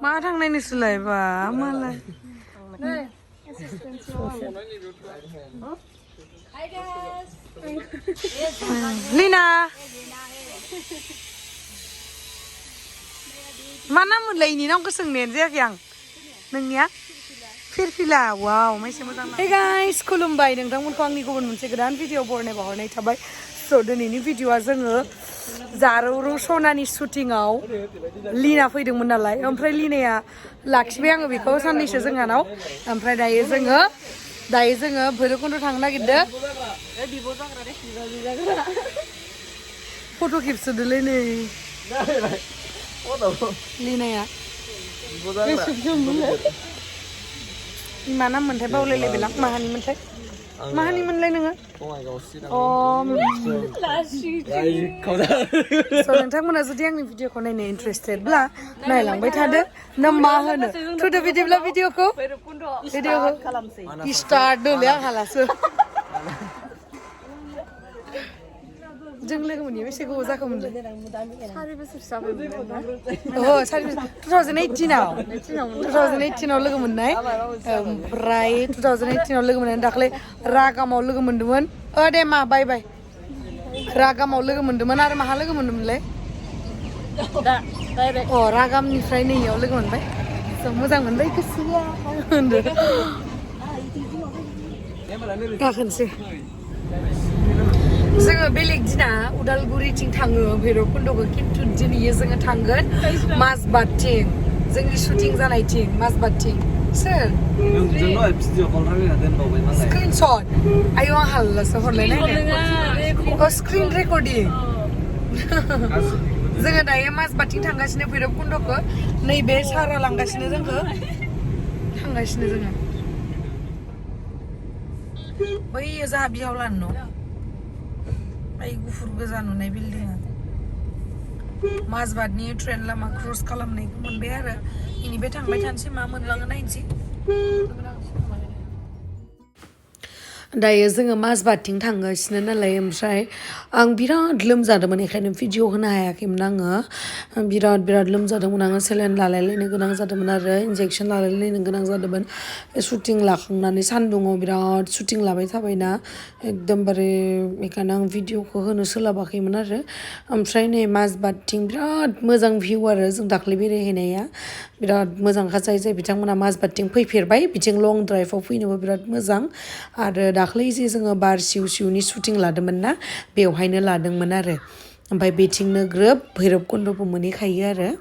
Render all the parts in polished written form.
मा थांनायनि सोलायबा मालाय Leena मा नाम मोनलाय इनि नामखौ सोंनायानो जायाखै आं नोंनिया फिरफिला वाव माइसे मोजां हे गाइस खुलुमबाय नोंथांमोनखौ आंनि गुबुन मोनसे गोदान भिडिअ बरनाय बावहरनाय थाबाय स' दिनैनि भिडिअआ जोङो जारौ सनानि शुटिंआव लीना फैदोंमोन नालाय ओमफ्राय लीनाया लाखिबाय आङो बेखौ साननैसो जोंहानाव ओमफ्राय दायो जोङो भैरबकुन्द थांनो नागिरदों फट' खेबसोदोलै नै लीनाया मा नाम मोनथाय बावलायलायबाय आं माहानि मोनलाय नोङो नोंथांमोना जुदि आंनि भिडिअखौ नायनो इन्टारेस्टेडब्ला नायलांबाय थादो ना मा होनो थुदो बिदिब्ला भिडिअखौ स्टार्ट दोलै आंहालासो जों लोगो मोनैया बेसे गोबाव जाखोमोनलाय 4 बोसोरसो जाबायमोन 2018आव लोगो मोननाय ओमफ्राय 2018आव लोगो मोननानै दाख्लै रागामाव लोगो मोनदोंमोन दे मा बाय बाय रागामाव लोगो मोनदोंमोन आरो माहा लोगो मोनदोंमोनलाय रागामनिफ्राय नैयाव लोगो मोनबाय मोजां मोनबाय गोसोआ होनदो गाखोनोसै जोङो बेलेग दिना उदालगुरिथिं थाङो भैरबकुन्दखौ खिन्थु दिनैयो जोङो थांगोन माजबादथिं जोंनि शुटिं जानायथिं माजबादथिं सोर स्क्रिनशट आयौ आं हाल्लासो हरलायनाय स्क्रिन रेकर्डिं जोङो दायो माजबादथिं थांगासिनो भैरबकुन्दखौ नैबे सारा लांगासिनो जोंखौ थांगासिनो जोङो बैयो जाहा बिहाव लानो न' ay गुफुर गोजा नुनाय बिल्डिंआ माजबादनि ट्रेन लामा क्रस खालामनायखौ मोनबाय आरो इनिफ्राय थांबाय थानोसै मा मोनलाङो नायनोसै दायो जोङो माजबादथिं थांगासिनो नालाय ओमफ्राय आं बिराद लोमजादोंमोन बेखायनो भिडिअ होनो हायाखैमोन आङो बिराद लोमजादोंमोन आङो सेलाइन लालायलायनो गोनां जादोंमोन आरो इन्जेक्सन लालायलायनो गोनां जादोंमोन शुटिं लाखांनानै सान्दुङाव बिराद शुटिं लाबाय थाबायना एकदमबारे बेखायनो आं भिडिअखौ होनो सोलाबाखैमोन आरो ओमफ्राय नै माजबादथिं बिराद मोजां भिउ आरो जों दाख्लै बेरायहैनाया बिराद मोजांखा जाय बिथांमोना माजबादथिं फैफेरबाय बिथिं लं ड्राइभआव फैनोबो बिराद मोजां आरो दाख्लै जे जोङो बार सिउ-सिउनि शुटिं लादोंमोन ना बेवहायनो लादोंमोन आरो ओमफ्राय बेथिंनो ग्रोब भैरबकुन्दबो मोनहैखायो आरो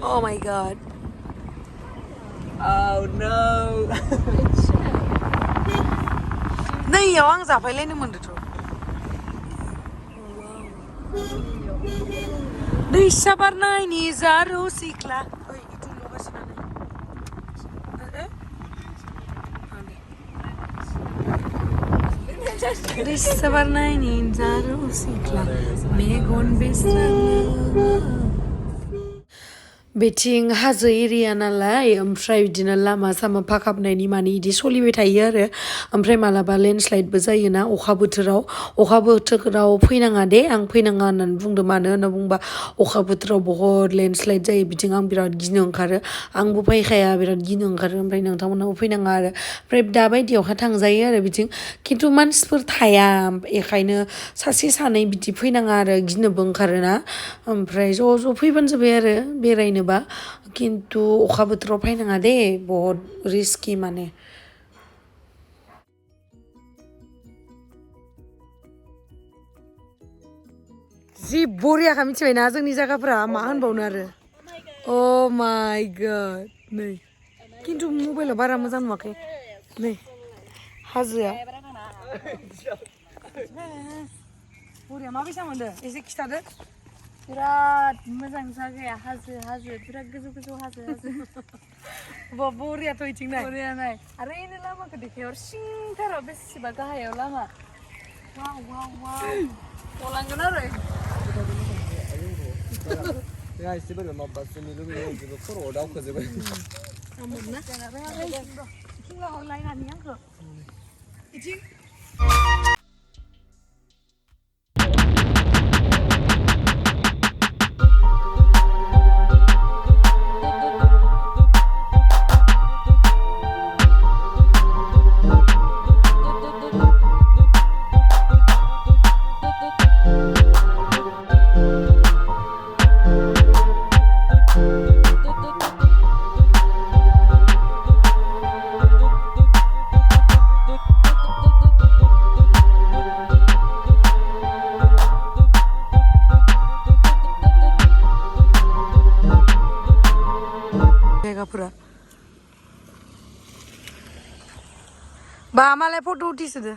Oh my god. Oh no. नैयाव आं जाफायलायनो मोन्दोंथ' दैसा बारनायनि जारौ सिख्ला दैसा बारनायनि जारौ सिख्ला मेगन बेस्राङो बेथिं हाजो एरिया नालाय ओमफ्राय बिदिनो लामा सामा फाखाबनायनि मानि इदि सोलिबाय थायो आरो ओमफ्राय मालाबा लेन्डस्लाइडबो जायोना अखा बोथोराव फैनाङा दे आं फैनाङा होननानै बुंदों मानो होनना बुंबा अखा बोथोराव बहुत लेन्डस्लाइड जायो बिथिं आं बिराद गिनो ओंखारो आंबो फैखाया बिराद गिनो ओंखारो ओमफ्राय नोंथांमोनाबो फैनाङा आरो ओमफ्राय दा बायदियावहा थांजायो आरो बिथिं खिन्थु मानसिफोर थाया बेखायनो सासे सानै बिदि फैनाङा आरो गिनोबो ओंखारोना ओमफ्राय ज' फैबानो जाबाय आरो बेरायनो खिन्थु अखा बोथोराव फैनाङा दे बहुत रिस्कि माने जि बरियाखा मिथिबायना जोंनि जायगाफोरा मा होनबावनो आरो अ माय गड नै खिन्थु मबाइलाव बारा मोजां नुवाखै नै हाजोआ बरिया माबायसा मोनदों एसे खिथादो बिराद मोजां जागाया हाजो बिराद गोजौ हाजो बरियाथ' इथिं नाय बरिया नाय आरो एनो लामाखौ देखायहर सिंथाराव बेसेबा गाहायाव लामा वाव गलांगोन आरो 야 이제는 막 봤으니 이러면 지금 서로 오다고 지금. 아무나. 킹라 온라인 아니야 그. 이지? जायगाफोरा बा मालाय फट' उथिसोदो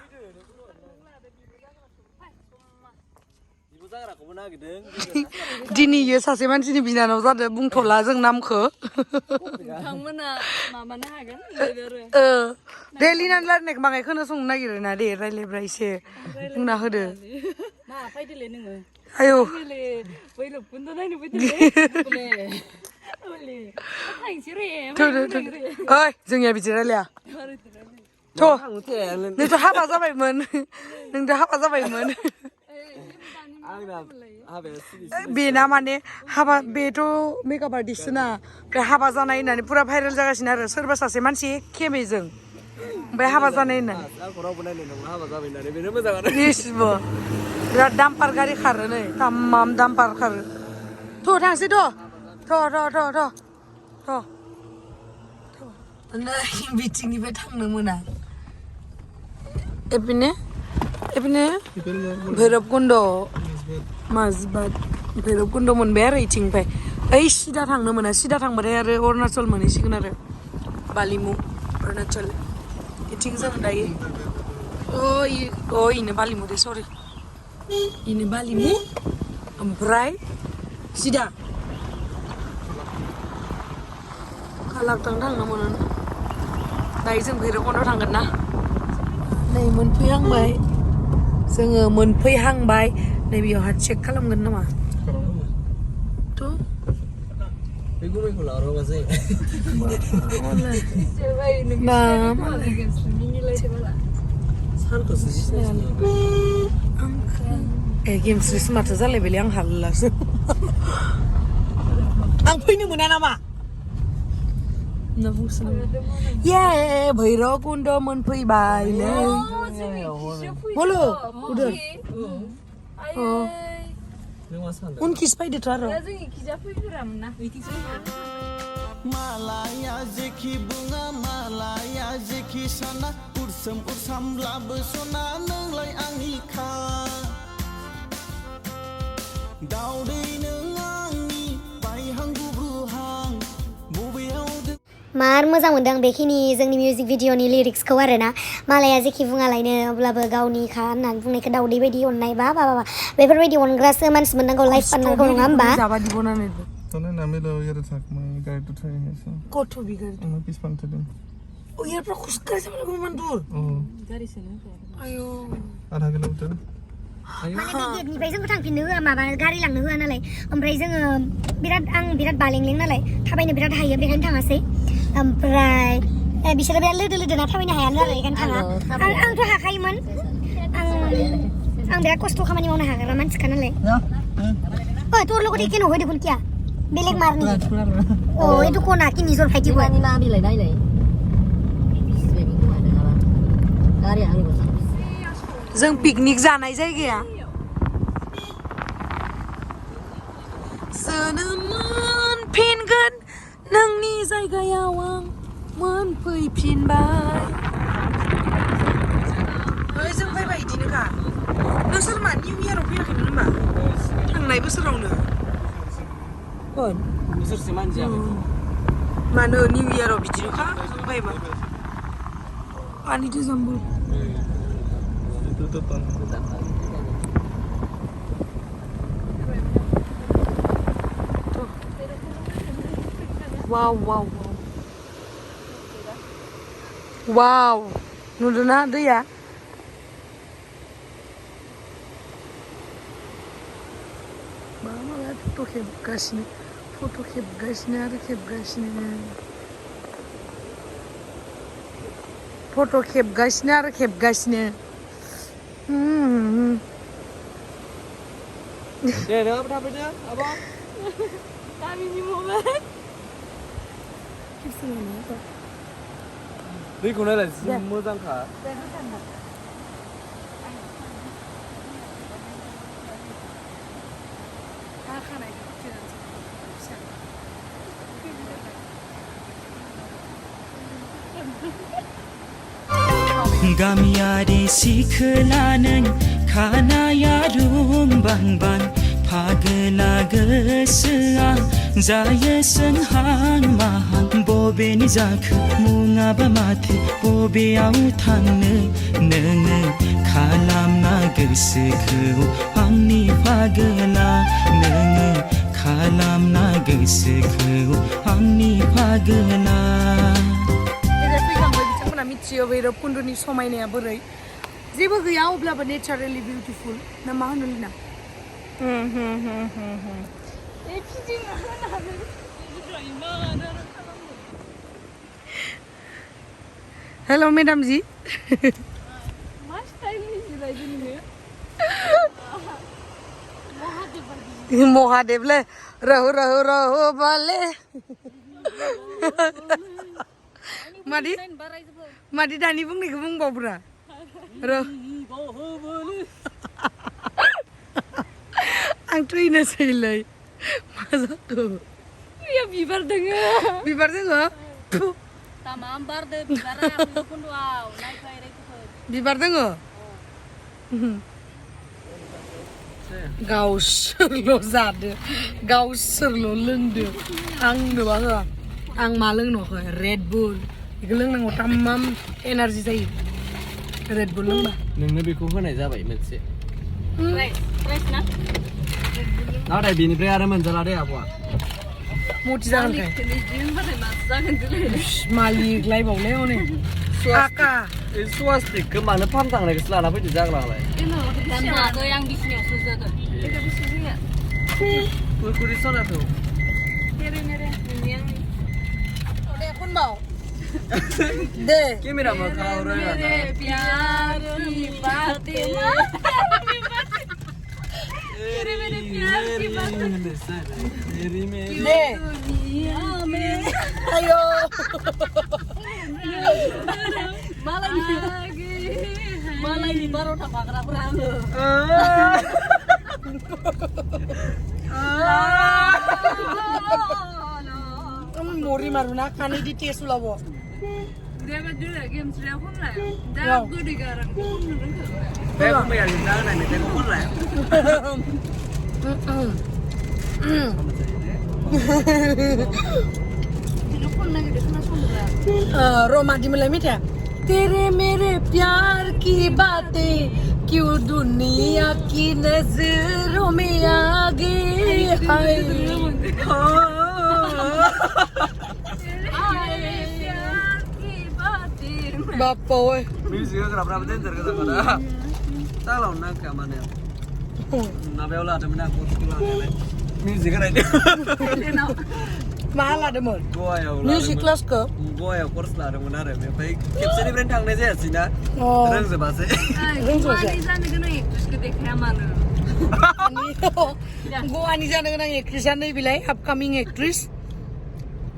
दिनै सासे मानसिनि बिनानाव जादों बुंथ'ला जों नामखौ नोंथांमोना माबानो हागोन दे लिनानै रायलायनायखौ बाङाय खोनासंनो नागिरो ना दे रायलायब्रा एसे बुंना होदो मा फैदोलै नोङो आयौ बैलबखौनो नायनो फैदोलै ओइ जोंनिया बिदि रायलाया थ' नोंथ' हाबा जाबायमोन नोंथ' हाबा जाबायमोन बेना माने हाबा बेथ' मेकआप आर्टिस्ट ना ओमफ्राय हाबा जानाय होननानै पुरा भाइरेल जागासिनो आरो सोरबा सासे मानसि खेमेजों ओमफ्राय हाबा जानाय होननानै इसिबो बिराद दाम्पार गारि खारो नै तामाम दाम्पार खारो थ' थांसै थ' नै बिथिंनिफ्राय थांनो मोना एपिने भैरबकुन्द माजबाद भैरबकुन्द मोनबाय आरो इथिंनिफ्राय ओइ सिदा थांनो मोना सिदा थांबाथाय आरो अरुणाचल मोनहैसिगोन आरो बालिमु अरुणाचल इथिं जों दायो इनो बालिमु दे सरि इनो बालिमु ओमफ्राय सिदा कालाकटां थांनो मोनो दायो जों भैरबकुन्द थांगोन ना नै मोनफैहांबाय जोङो मोनफैहांबाय नै बेयावहा चेक खालामगोन नामा थ' बेखौ लारो गासै गेमस्रिसो माथो जालायबायलै आं हालासो आं फैनो मोना नामा ये भैरबकुन्द मोनफैबाय नै हलो उधर उनखिस फैदोथ' आरो मालाया जेखि बुङा मालाया जेखि साना उरसामब्लाबो सना नोंलाय आंनि खा दावदै नों आंनि बायहां गुबुहां बबेयाव मार मोजां मोनदों बेखिनि जोंनि मिउजिक भिडिअनि लिरिक्सखौ आरोना मालाया जेखि बुङालायनो अब्लाबो गावनिखा होननानै बुंनायखौ दावदै बायदि अननाय बा बेफोरबायदि अनग्रासो मानसि मोननांगौ लाइफ पार्टनारखौ नङा होमबा Tone na me lo quiero sacar, me cae tu traje eso. Koto bigar. Una pispante de. Oh ya pero kuskar sama lagu mandur. Oh. Ayo. Ada ke lautan? माने बे गेटनिफ्राय जोंखौ थांफिननो होआ माबा गारि लांनो होआ नालाय ओमफ्राय जोङो आं बिराद बालेंलें नालाय थाबायनो बिराद हायो बेखायनो थाङासै ओमफ्राय बिसोरो बिराद लोदो ना थाबायनो हाया नालाय बेखायनो थाङा आंथ' हाखायोमोन आं बिराद खस्थ' खामानि मावनो हाग्रा मानसिखा नालाय তোর লগত কেন হয় দেখুন কিয়া বেলেগ মারনি ও এটু কোনা কি নিজর ফাইটি হয় ना बिलाइ नायलाय गारि आंनि जों पिकनिक जानाय जायगाया जोनोम मोनफिनगोन नोंनि जायगायाव आं मोनफैफिनबाय ओइ जों फैबाय इदिनोखा नोंसोर मा निउ इयाराव फैयाखैमोन होनबा थांनाय बोसोरावनो बोसोरसे मानसिया मानो निउ इयाराव बिदिनोखा जों फैबा पानिथ' जाम्बु Tutupan. Wow. Nuduna दैया माला फट' खेबगासिनो फट' खेबगासिनो आरो खेबगासिनो फट' खेबगासिनो आरो खेबगासिनो दे नों थाफैदो आब' गामिनि मबाइल दैखौ नायलाय जि मोजांखा गामियारि सिखोलानों खानाया रुंबांबां फागोला गोसोआ जायो सोंहां माहां बबेनि जाखो मुङाबा माथो बबेयाव थांनो नोङो खालामना गोसोखौ आंनि फागोला नोङो खालामना गोसोखौ आंनि फागोला बिथांमोना मिथियो भैरब कुन्दनि समायनाया बोरै जेबो गैया अब्लाबो नेचारेलि बिउटिफुल ना मा होनो लिना हेलो मैडम जी महादेव ले रहो रहो रहो बाले मादि मादि दानि बुंनायखौ बुंबावब्रा आं थैनोसैलै मा जाखो बिबार दोङो बिबार दोङो तामाम बारदो बिबारा भैरबकुन्दआव नायफाय रायजोफोर बिबार दोङो गावसोरल' जादो गावसोरल' लोंदो आंनोबा होआ आं मा लोंनोखो रेड बुल बेखौ लोंनांगौ तामाम एनार्जि जायो रेड बुल लोंबा नोंनो बेखौ होनाय जाबाय मोनसे प्राइस ना नाथाय बेनिफ्राय आरो मोनजाला दे आब'आ मथि जागोनखाय मालिक लायबावलै हनै आका स्वास्टिकखौ मानो फाहाम थांनायखौसो लाना फैदो जाग्लालाय जानागै आं बिसिनायावसो जादों कुरकुरि सनाखौ दे खनबाव दे केमेरा मोखाङाव रोङा प्यार की बातें दे ayo मालायनि बार'था बाग्राफोरा मरि मारुना खानै di tes ulawo Dia dulu Gemsri aku lah. Dah aku digarang. Saya mau yang di sana nih, saya mau lah. Telepon lagi di sana sudah. Roma दी मलाई मिठा तेरे मेरे प्यार की बातें क्यों दुनिया की नजरों में आ गई हाय बापा ओए Music kenapa bentar kata pada salah nak kamarnya nabew lah temen aku sekolah music kan ini mahal ada mon gua ya music class ke gua ya course lah ada mana ya baik kepseni brand thang aja sih na oh reng sebase reng sebase Ini sana kena terus kita mana? gua ani jana kena actress नै बिलाय upcoming actress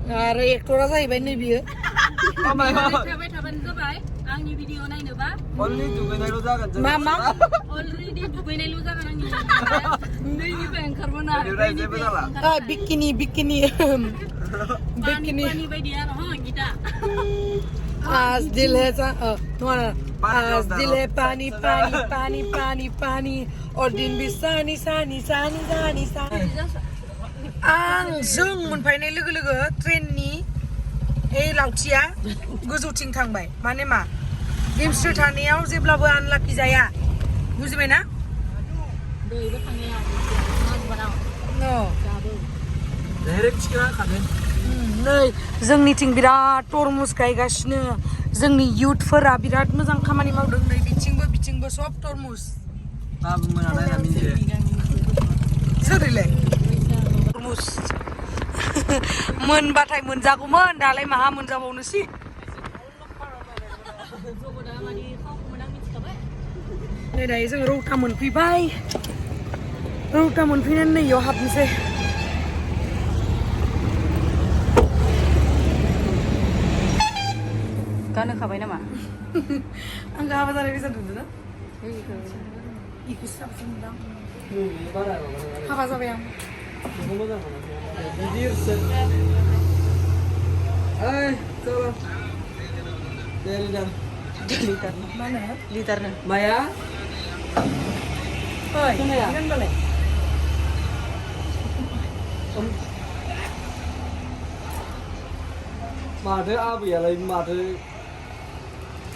आरो एक्टरा जाहैबाय नै बियो Sampai जाबाय आंनि video नायनोबा only दुगैनायल' जागोन जों मा अलरेडि दुगैनायल' जागोन आंनि दैनिफ्राय ओंखारबोना जेबो जाला बिकिनि बिकिनि बिकिनि पानी बायदि आरो ह गिटा आज दिल है आज दिल है पानी पानी पानी पानी पानी और दिन भी सानी सानी सानी सानी सानी आं जों मोनफैनाय लोगो लोगो ट्रेननि लावथिया गोजौथिं थांबाय माने मा गेमस्रि थानायाव जेब्लाबो आनलाकि जाया बुजिबायना दैबो थाङो direct सिखा खागोन नै जोंनिथिं बिराद तरमुज गायगासिनो जोंनि युथफोरा बिराद मोजां खामानि मावदों नै बिथिंबो सब तरमुज आबो मोनालाय ना मिजे सोरैलाय तरमुज मोनबाथाय मोनजागौमोन दालाय माहा मोनजाबावनोसै नै दायो जों रौता मोनफैबाय रौता मोनफैनानै नै इयाव हाबनोसै गानहोखाबाय नामा आं हाबा जानाय बेसा नुदों ना इखौसो साबसिन नुदों हाबा जाबाय आं गिदिरसो चलो दे लिटार mana लिटारनो Maya oi kan boleh माथो आबैयालाय माथो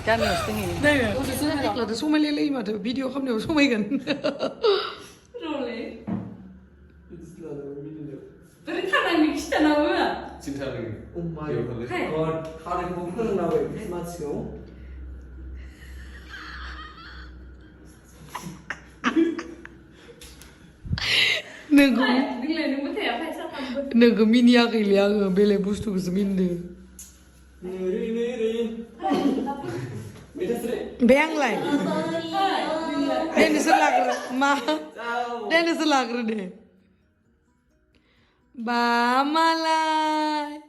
गामियावसो दंहैयो nih lalu समायलाय माथो भिडिअ खालामनायाव समायगोन बोरै खानायनि खिथानाबो Oh my god खानायखौ फोरोंलाबाय मानसिखौ नोगो मिनियाखैलै आङो बेलेग बुस्थुखौसो मिनिदों बे आंलाय दे नोंसोर लाग्रो मा दे नोंसोर लाग्रो दे बा मालाय